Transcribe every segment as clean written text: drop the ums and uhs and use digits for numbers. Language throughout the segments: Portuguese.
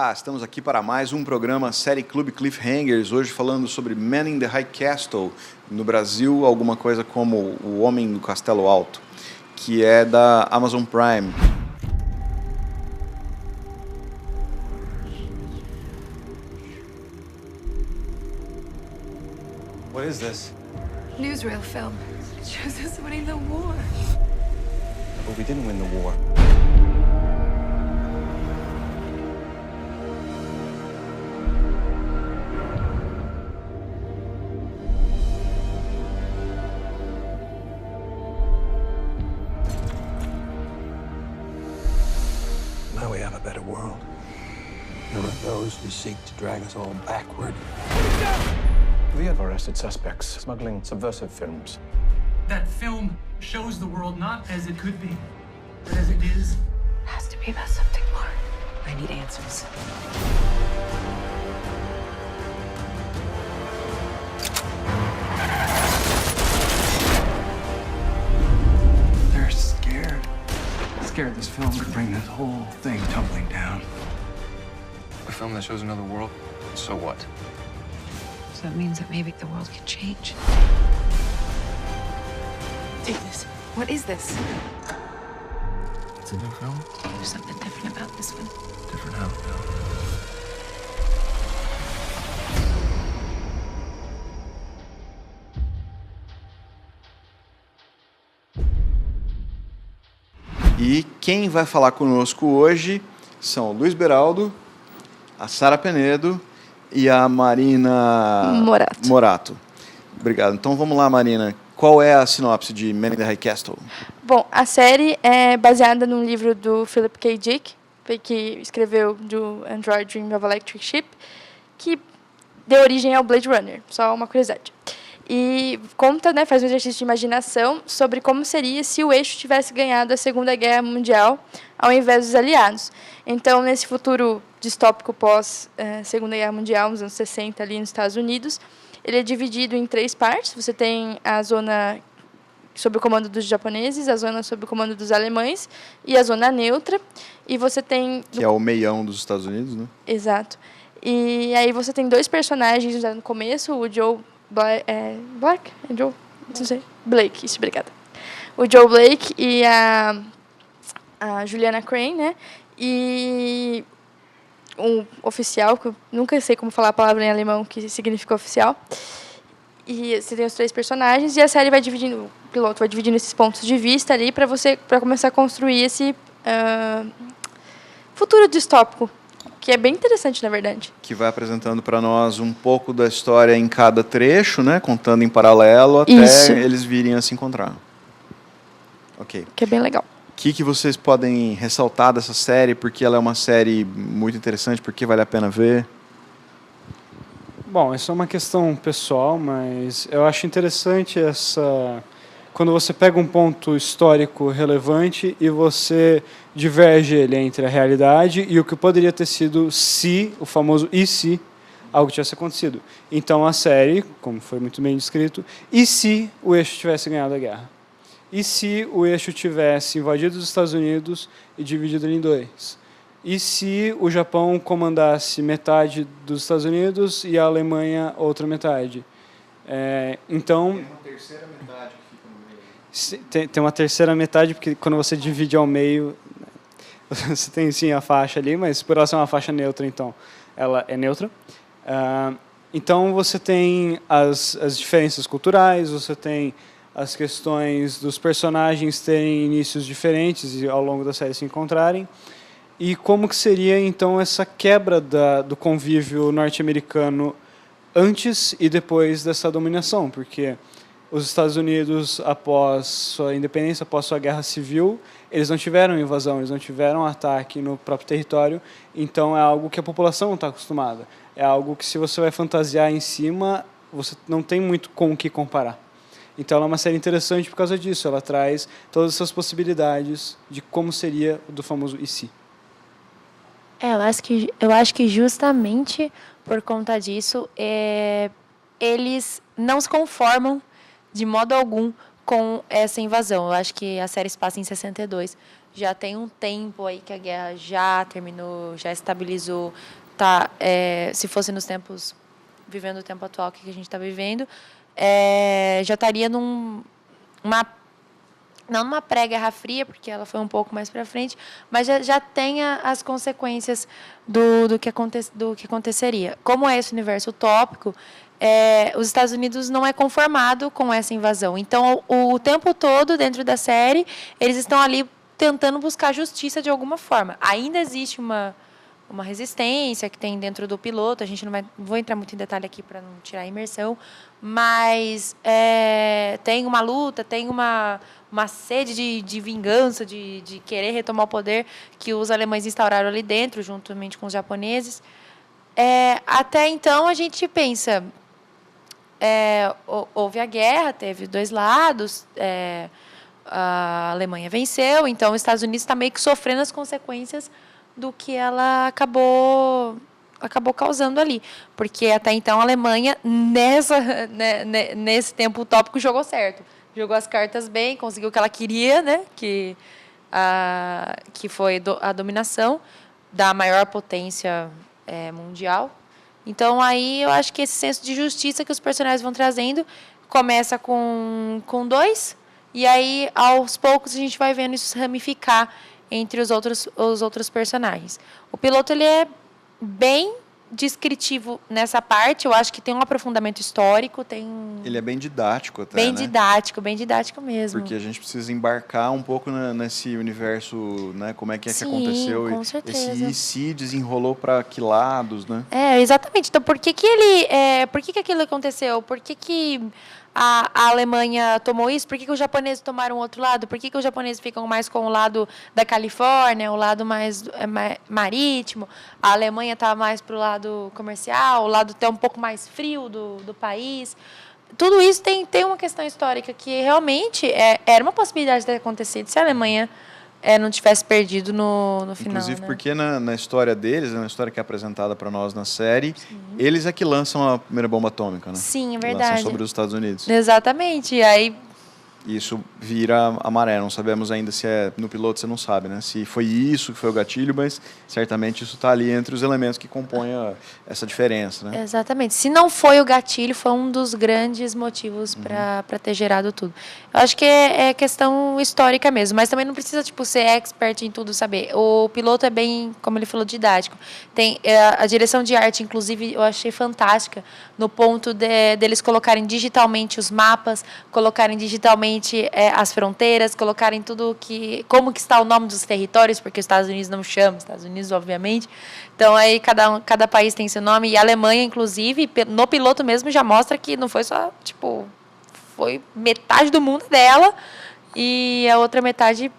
Olá, estamos aqui para mais um programa Série Clube Cliffhangers, hoje falando sobre Man in the High Castle, no Brasil alguma coisa como O Homem do Castelo Alto, que é da Amazon Prime. What is this? Newsreel film. It shows us winning the war. But we didn't win the war. Now we have a better world. There are those who seek to drag us all backward. We have arrested suspects smuggling subversive films. That film shows the world not as it could be, but as it is. It has to be about something more. I need answers. They're scared. Scared this film could bring this whole thing tumbling down. A film that shows another world? So what? So that means that maybe the world can change. Take this. What is this? It's a new film? There's something different about this one. Different how? E quem vai falar conosco hoje são o Luiz Beraldo, a Sara Penedo e a Marina Morato. Obrigado. Então vamos lá, Marina. Qual é a sinopse de Man in the High Castle? Bom, a série é baseada num livro do Philip K. Dick, que escreveu do Android Dream of Electric Sheep, que deu origem ao Blade Runner, só uma curiosidade. E conta, faz um exercício de imaginação sobre como seria se o eixo tivesse ganhado a Segunda Guerra Mundial ao invés dos aliados. Então, nesse futuro distópico pós-Segunda Guerra Mundial, nos anos 60, ali nos Estados Unidos, ele é dividido em 3 partes. Você tem a zona sob o comando dos japoneses, a zona sob o comando dos alemães e a zona neutra. E você tem... Que é o meião dos Estados Unidos, né? Exato. E aí você tem 2 personagens no começo, o Joe Black? É Joe? Não sei. Blake, isso, obrigada. O Joe Blake e a Juliana Crane, né? E um oficial, que eu nunca sei como falar a palavra em alemão que significa oficial. E você tem os 3 personagens e a série vai dividindo, o piloto vai dividindo esses pontos de vista ali para começar a construir esse futuro distópico, que é bem interessante, na verdade. Que vai apresentando para nós um pouco da história em cada trecho, né? Contando em paralelo até eles virem a se encontrar. Ok. Que é bem legal. O que vocês podem ressaltar dessa série? Porque ela é uma série muito interessante, porque vale a pena ver? Bom, isso é uma questão pessoal, mas eu acho interessante quando você pega um ponto histórico relevante e você diverge ele entre a realidade e o que poderia ter sido se, o famoso e se, algo tivesse acontecido. Então a série, como foi muito bem descrito, e se o eixo tivesse ganhado a guerra? E se o eixo tivesse invadido os Estados Unidos e dividido ele em 2? E se o Japão comandasse metade dos Estados Unidos e a Alemanha outra metade? Então... Tem uma terceira metade que fica no meio. Tem uma terceira metade, porque quando você divide ao meio, você tem sim a faixa ali, mas por ela ser uma faixa neutra, então ela é neutra. Então você tem as diferenças culturais, você tem as questões dos personagens terem inícios diferentes e ao longo da série se encontrarem. E como que seria, então, essa quebra do convívio norte-americano antes e depois dessa dominação? Porque os Estados Unidos, após sua independência, após sua guerra civil, eles não tiveram invasão, eles não tiveram ataque no próprio território, então é algo que a população não está acostumada. É algo que, se você vai fantasiar em cima, você não tem muito com o que comparar. Então ela é uma série interessante por causa disso, ela traz todas essas possibilidades de como seria o do famoso e se. Eu acho que justamente por conta disso, eles não se conformam de modo algum com essa invasão. Eu acho que a série se passa em 62. já tem um tempo aí que a guerra já terminou, já estabilizou, tá? Se fosse nos tempos, vivendo o tempo atual que a gente está vivendo, já estaria não numa pré-Guerra Fria, porque ela foi um pouco mais para frente, mas já tem as consequências do que aconteceria. Como é esse universo utópico, os Estados Unidos não é conformado com essa invasão. Então, o tempo todo, dentro da série, eles estão ali tentando buscar justiça de alguma forma. Ainda existe uma resistência que tem dentro do piloto, a gente não vou entrar muito em detalhe aqui para não tirar a imersão, mas tem uma luta, tem uma sede de vingança, de querer retomar o poder que os alemães instauraram ali dentro, juntamente com os japoneses. Até então, a gente pensa, houve a guerra, teve dois lados, a Alemanha venceu, então os Estados Unidos está meio que sofrendo as consequências do que ela acabou causando ali. Porque até então a Alemanha, nesse tempo utópico, jogou certo. Jogou as cartas bem, conseguiu o que ela queria, né? Que foi a dominação da maior potência mundial. Então, aí eu acho que esse senso de justiça que os personagens vão trazendo começa com 2, e aí, aos poucos, a gente vai vendo isso se ramificar entre os outros personagens. O piloto ele é bem descritivo nessa parte, eu acho que tem um aprofundamento histórico, Ele é bem didático até, bem didático mesmo. Porque a gente precisa embarcar um pouco nesse universo, né? Como é que Sim, aconteceu, com certeza. esse se desenrolou para que lados, né? Exatamente. Então, por que aquilo aconteceu? Por que a Alemanha tomou isso? Por que os japoneses tomaram outro lado? Por que os japoneses ficam mais com o lado da Califórnia, o lado mais marítimo? A Alemanha está mais para o lado comercial, o lado até um pouco mais frio do país. Tudo isso tem uma questão histórica que realmente era uma possibilidade de ter acontecido se a Alemanha não tivesse perdido no final. Inclusive, né? porque na história deles, na história que é apresentada para nós na série, eles é que lançam a primeira bomba atômica, né? Sim, é verdade. Lançam sobre os Estados Unidos. Exatamente. E aí Isso vira a maré. Não sabemos ainda se no piloto, você não sabe, né? Se foi isso que foi o gatilho, mas certamente isso está ali entre os elementos que compõem essa diferença, né? Exatamente. Se não foi o gatilho, foi um dos grandes motivos para ter gerado tudo. Eu acho que é questão histórica mesmo, mas também não precisa ser expert em tudo, saber. O piloto é bem, como ele falou, didático. Tem a direção de arte, inclusive, eu achei fantástica, no ponto deles colocarem digitalmente os mapas, colocarem digitalmente as fronteiras, colocarem tudo como que está o nome dos territórios, porque os Estados Unidos não chamam, os Estados Unidos, obviamente. Então, aí cada país tem seu nome, e a Alemanha, inclusive, no piloto mesmo, já mostra que não foi só, foi metade do mundo dela, e a outra metade,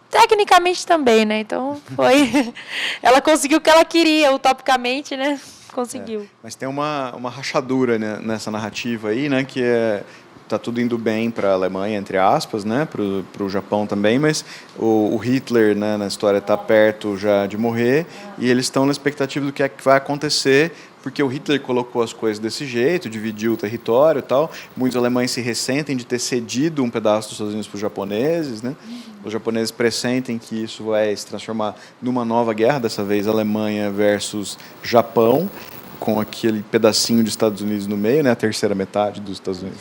tecnicamente, também, né? Então, ela conseguiu o que ela queria, utopicamente, né? Conseguiu. Mas tem uma rachadura, né, nessa narrativa aí, né, que tá tudo indo bem para a Alemanha, entre aspas, né, para o Japão também, mas o Hitler, né, na história está perto já de morrer, e eles estão na expectativa do que é que vai acontecer, porque o Hitler colocou as coisas desse jeito, dividiu o território e tal. Muitos alemães se ressentem de ter cedido um pedaço dos Estados Unidos para os japoneses, né? Os japoneses pressentem que isso vai se transformar numa nova guerra, dessa vez Alemanha versus Japão, com aquele pedacinho dos Estados Unidos no meio, né, a terceira metade dos Estados Unidos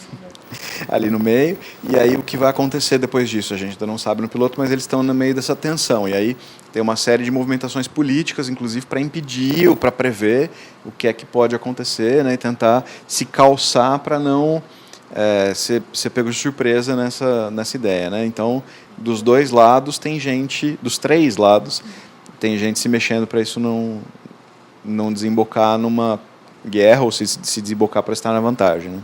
ali no meio. E aí o que vai acontecer depois disso? A gente ainda não sabe no piloto, mas eles estão no meio dessa tensão. E aí tem uma série de movimentações políticas, inclusive para impedir ou para prever o que é que pode acontecer, né, e tentar se calçar para não ser pego de surpresa nessa ideia, né? Então, dos dois lados tem gente, dos três lados, tem gente se mexendo para isso não desembocar numa guerra ou se desembocar para estar na vantagem, né?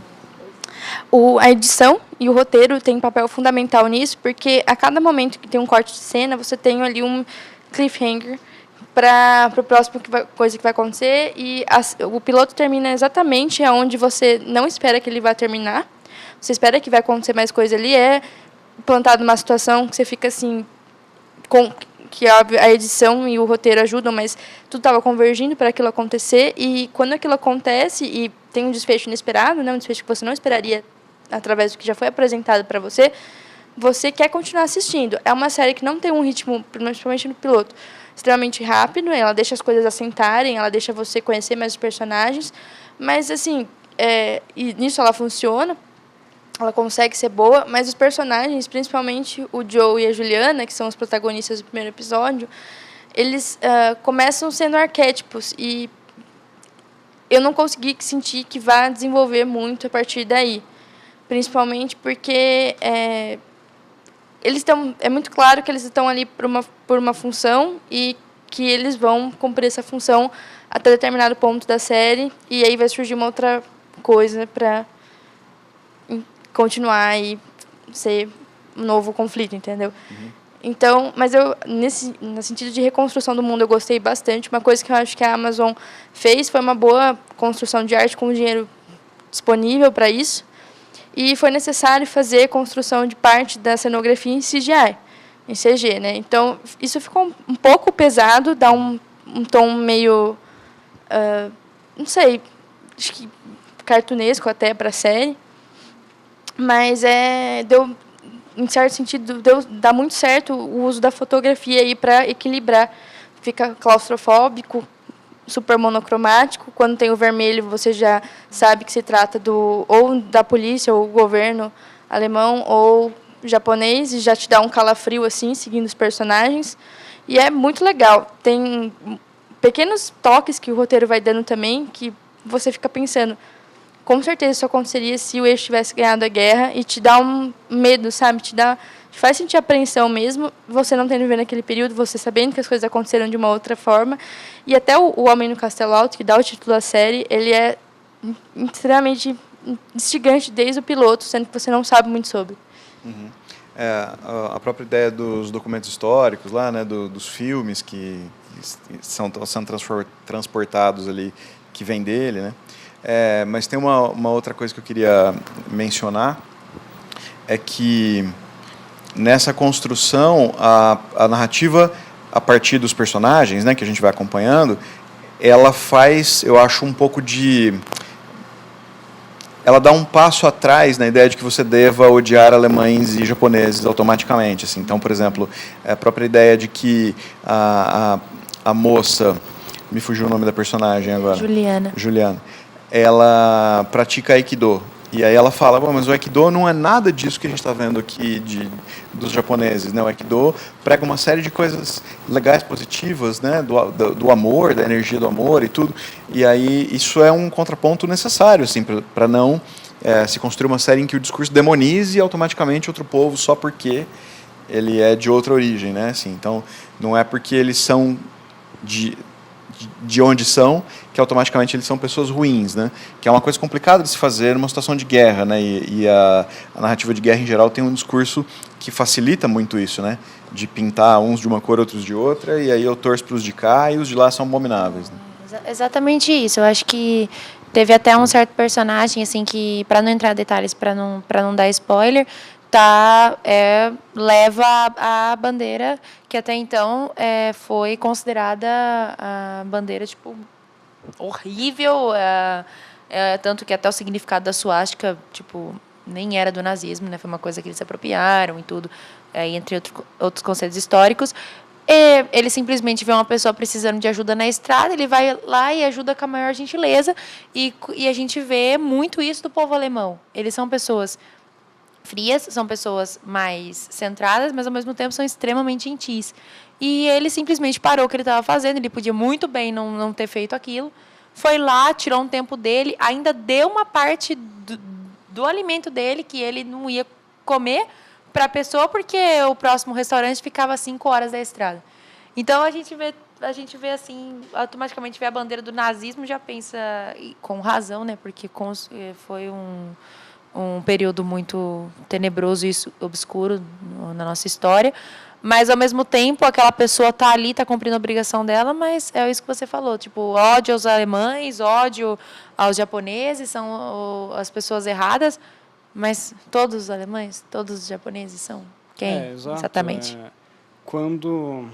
A edição e o roteiro têm um papel fundamental nisso, porque a cada momento que tem um corte de cena, você tem ali um cliffhanger para a próxima coisa que vai acontecer, e o piloto termina exatamente onde você não espera que ele vá terminar. Você espera que vai acontecer mais coisa ali, plantado uma situação que você fica assim, que a edição e o roteiro ajudam, mas tudo estava convergindo para aquilo acontecer, e quando aquilo acontece e tem um desfecho inesperado, né, um desfecho que você não esperaria através do que já foi apresentado para você, você quer continuar assistindo. É uma série que não tem um ritmo, principalmente no piloto, extremamente rápido, ela deixa as coisas assentarem, ela deixa você conhecer mais os personagens, mas, assim, e nisso ela funciona, ela consegue ser boa, mas os personagens, principalmente o Joe e a Juliana, que são os protagonistas do primeiro episódio, eles começam sendo arquétipos, e eu não consegui sentir que vai desenvolver muito a partir daí, principalmente porque é muito claro que eles estão ali por uma função e que eles vão cumprir essa função até determinado ponto da série, e aí vai surgir uma outra coisa para continuar e ser um novo conflito, entendeu? Então, mas no sentido de reconstrução do mundo, eu gostei bastante. Uma coisa que eu acho que a Amazon fez foi uma boa construção de arte com o dinheiro disponível para isso. E foi necessário fazer construção de parte da cenografia em CGI, em CG, né? Então, isso ficou um pouco pesado, dá um tom meio, não sei, acho que cartunesco até para a série. Mas em certo sentido, dá muito certo o uso da fotografia aí para equilibrar. Fica claustrofóbico, super monocromático. Quando tem o vermelho, você já sabe que se trata ou da polícia, ou governo alemão, ou japonês, e já te dá um calafrio, assim, seguindo os personagens. E é muito legal. Tem pequenos toques que o roteiro vai dando também, que você fica pensando, com certeza isso aconteceria se o eixo tivesse ganhado a guerra, e te dá um medo, sabe? Te faz sentir apreensão mesmo, você não tendo vivido naquele período, você sabendo que as coisas aconteceram de uma outra forma. E até o Homem no Castelo Alto, que dá o título à série, ele é extremamente instigante desde o piloto, sendo que você não sabe muito sobre. A própria ideia dos documentos históricos lá, né, dos filmes que são transportados ali, que vem dele, né? Mas tem uma outra coisa que eu queria mencionar, é que nessa construção, a narrativa, a partir dos personagens, né, que a gente vai acompanhando, ela faz, eu acho, um pouco de... Ela dá um passo atrás na ideia de que você deva odiar alemães e japoneses automaticamente. Assim. Então, por exemplo, a própria ideia de que a moça... Me fugiu o nome da personagem agora. Juliana. Ela pratica Aikido. E aí ela fala, mas o Aikido não é nada disso que a gente está vendo aqui dos japoneses, né? O Aikido prega uma série de coisas legais, positivas, né? Do amor, da energia do amor e tudo. E aí isso é um contraponto necessário, assim, para não se construir uma série em que o discurso demonize automaticamente outro povo só porque ele é de outra origem, né? Assim, então, não é porque eles são de onde são, que automaticamente eles são pessoas ruins, né? Que é uma coisa complicada de se fazer numa situação de guerra, né? E a narrativa de guerra, em geral, tem um discurso que facilita muito isso, né? De pintar uns de uma cor, outros de outra, e aí eu torço para os de cá e os de lá são abomináveis, né? Exatamente isso. Eu acho que teve até um certo personagem, assim, que, para não entrar em detalhes, para não dar spoiler, leva a bandeira que até então foi considerada a bandeira, tipo, horrível, tanto que até o significado da suástica, tipo, nem era do nazismo, né? Foi uma coisa que eles se apropriaram e tudo, entre outros conceitos históricos. Ele simplesmente vê uma pessoa precisando de ajuda na estrada, ele vai lá e ajuda com a maior gentileza, e a gente vê muito isso do povo alemão. Eles são pessoas frias, são pessoas mais centradas, mas ao mesmo tempo são extremamente gentis. E ele simplesmente parou o que ele estava fazendo, ele podia muito bem não ter feito aquilo, foi lá, tirou um tempo dele, ainda deu uma parte do alimento dele que ele não ia comer para a pessoa, porque o próximo restaurante ficava a 5 horas da estrada. Então a gente vê assim, automaticamente vê a bandeira do nazismo, já pensa, e com razão, né? Porque foi um período muito tenebroso e obscuro na nossa história, mas, ao mesmo tempo, aquela pessoa está ali, está cumprindo a obrigação dela, mas é isso que você falou, tipo, ódio aos alemães, ódio aos japoneses, são as pessoas erradas, mas todos os alemães, todos os japoneses são quem, exatamente? Quando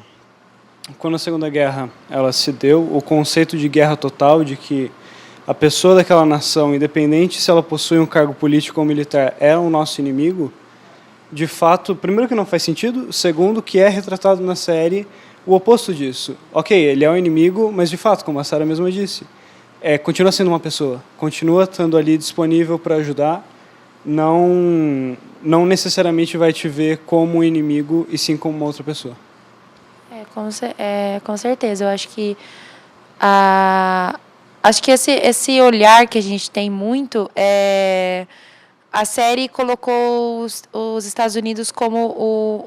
a Segunda Guerra ela se deu, o conceito de guerra total, de que a pessoa daquela nação, independente se ela possui um cargo político ou militar, é o nosso inimigo, de fato, primeiro que não faz sentido, segundo que é retratado na série o oposto disso. Ok, ele é um inimigo, mas de fato, como a Sarah mesma disse, continua sendo uma pessoa, continua estando ali disponível para ajudar, não necessariamente vai te ver como um inimigo e sim como uma outra pessoa. Com certeza. Eu acho que esse olhar que a gente tem muito a série colocou os Estados Unidos como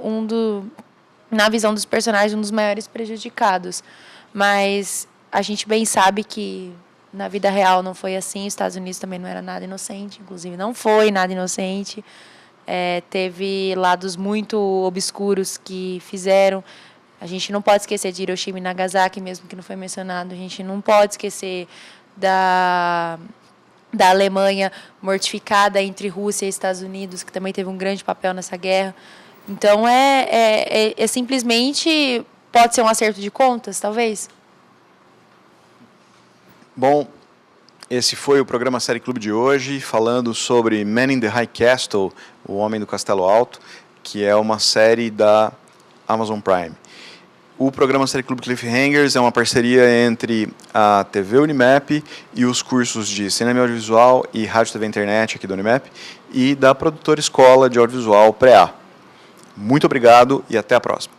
na visão dos personagens, um dos maiores prejudicados. Mas a gente bem sabe que na vida real não foi assim. Os Estados Unidos também não era nada inocente, inclusive não foi nada inocente. Teve lados muito obscuros que fizeram. A gente não pode esquecer de Hiroshima e Nagasaki, mesmo que não foi mencionado. A gente não pode esquecer da Alemanha mortificada entre Rússia e Estados Unidos, que também teve um grande papel nessa guerra. Então, simplesmente, pode ser um acerto de contas, talvez? Bom, esse foi o programa Série Clube de hoje, falando sobre Man in the High Castle, O Homem do Castelo Alto, que é uma série da Amazon Prime. O programa Série Clube Cliffhangers é uma parceria entre a TV Unimap e os cursos de Cinema e Audiovisual e Rádio TV Internet aqui da Unimap e da produtora Escola de Audiovisual Pré-A. Muito obrigado e até a próxima.